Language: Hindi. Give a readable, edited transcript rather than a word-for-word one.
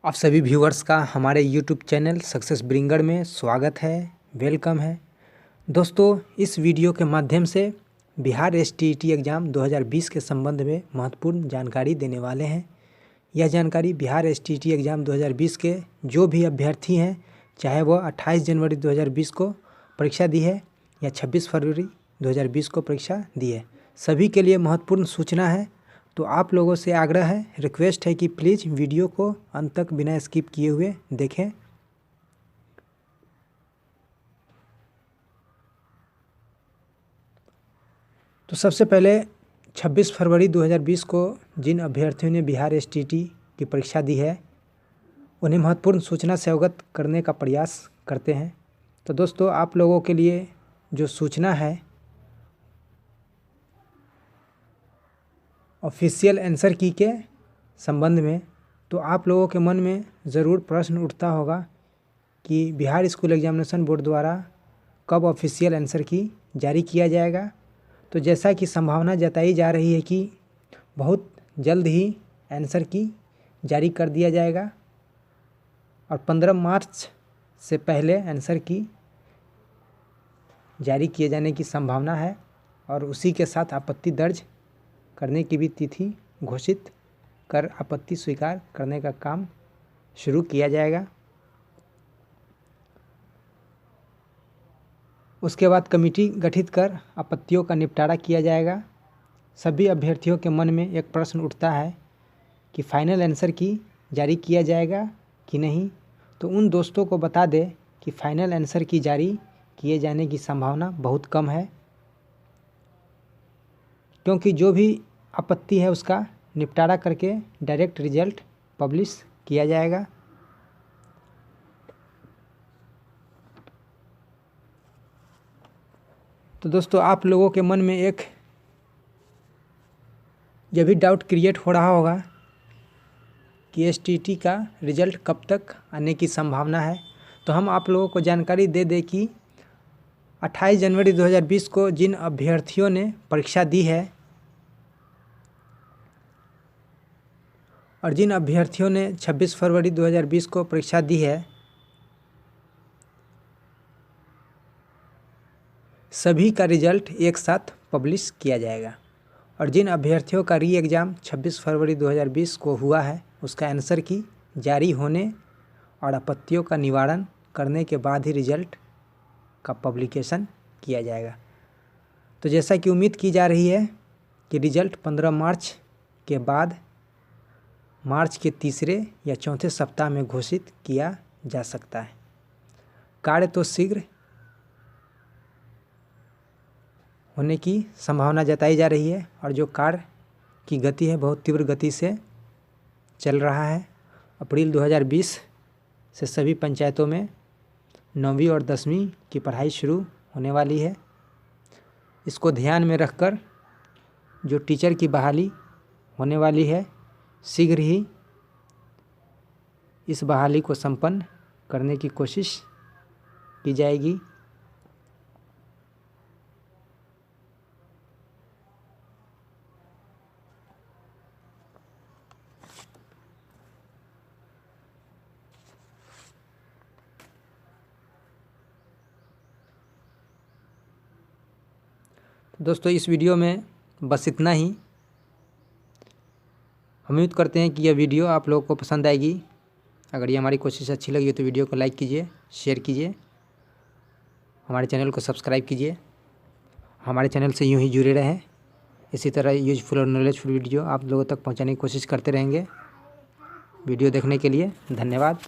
आप सभी व्यूअर्स का हमारे यूट्यूब चैनल सक्सेस ब्रिंगर में स्वागत है, वेलकम है। दोस्तों, इस वीडियो के माध्यम से बिहार एसटीईटी एग्ज़ाम 2020 के संबंध में महत्वपूर्ण जानकारी देने वाले हैं। यह जानकारी बिहार एसटीईटी एग्ज़ाम 2020 के जो भी अभ्यर्थी हैं, चाहे वह 28 जनवरी 2020 को परीक्षा दी है या 26 फरवरी 2020 को परीक्षा दी है, सभी के लिए महत्वपूर्ण सूचना है। तो आप लोगों से आग्रह है, रिक्वेस्ट है कि प्लीज़ वीडियो को अंत तक बिना स्किप किए हुए देखें। तो सबसे पहले 26 फरवरी 2020 को जिन अभ्यर्थियों ने बिहार एसटीईटी की परीक्षा दी है, उन्हें महत्वपूर्ण सूचना से अवगत करने का प्रयास करते हैं। तो दोस्तों, आप लोगों के लिए जो सूचना है, ऑफिशियल आंसर की के संबंध में, तो आप लोगों के मन में ज़रूर प्रश्न उठता होगा कि बिहार स्कूल एग्जामिनेशन बोर्ड द्वारा कब ऑफिशियल आंसर की जारी किया जाएगा। तो जैसा कि संभावना जताई जा रही है कि बहुत जल्द ही आंसर की जारी कर दिया जाएगा और 15 मार्च से पहले आंसर की जारी किए जाने की संभावना है और उसी के साथ आपत्ति दर्ज करने की भी तिथि घोषित कर आपत्ति स्वीकार करने का काम शुरू किया जाएगा। उसके बाद कमेटी गठित कर आपत्तियों का निपटारा किया जाएगा। सभी अभ्यर्थियों के मन में एक प्रश्न उठता है कि फाइनल आंसर की जारी किया जाएगा कि नहीं। तो उन दोस्तों को बता दें कि फाइनल आंसर की जारी किए जाने की संभावना बहुत कम है, क्योंकि जो भी आपत्ति है उसका निपटारा करके डायरेक्ट रिजल्ट पब्लिश किया जाएगा। तो दोस्तों, आप लोगों के मन में एक यह भी डाउट क्रिएट हो रहा होगा कि एसटीईटी का रिजल्ट कब तक आने की संभावना है। तो हम आप लोगों को जानकारी दे दें कि 28 जनवरी 2020 को जिन अभ्यर्थियों ने परीक्षा दी है और जिन अभ्यर्थियों ने 26 फरवरी 2020 को परीक्षा दी है, सभी का रिजल्ट एक साथ पब्लिश किया जाएगा। और जिन अभ्यर्थियों का री एग्ज़ाम 26 फरवरी 2020 को हुआ है, उसका आंसर की जारी होने और आपत्तियों का निवारण करने के बाद ही रिजल्ट का पब्लिकेशन किया जाएगा। तो जैसा कि उम्मीद की जा रही है कि रिजल्ट 15 मार्च के बाद मार्च के तीसरे या चौथे सप्ताह में घोषित किया जा सकता है। कार्य तो शीघ्र होने की संभावना जताई जा रही है और जो कार्य की गति है बहुत तीव्र गति से चल रहा है। अप्रैल 2020 से सभी पंचायतों में 9वीं और 10वीं की पढ़ाई शुरू होने वाली है। इसको ध्यान में रखकर जो टीचर की बहाली होने वाली है, शीघ्र ही इस बहाली को संपन्न करने की कोशिश की जाएगी। दोस्तों, इस वीडियो में बस इतना ही। हम उम्मीद करते हैं कि यह वीडियो आप लोगों को पसंद आएगी। अगर ये हमारी कोशिश अच्छी लगी तो वीडियो को लाइक कीजिए, शेयर कीजिए, हमारे चैनल को सब्सक्राइब कीजिए। हमारे चैनल से यूं ही जुड़े रहें। इसी तरह यूजफुल और नॉलेजफुल वीडियो आप लोगों तक पहुंचाने की कोशिश करते रहेंगे। वीडियो देखने के लिए धन्यवाद।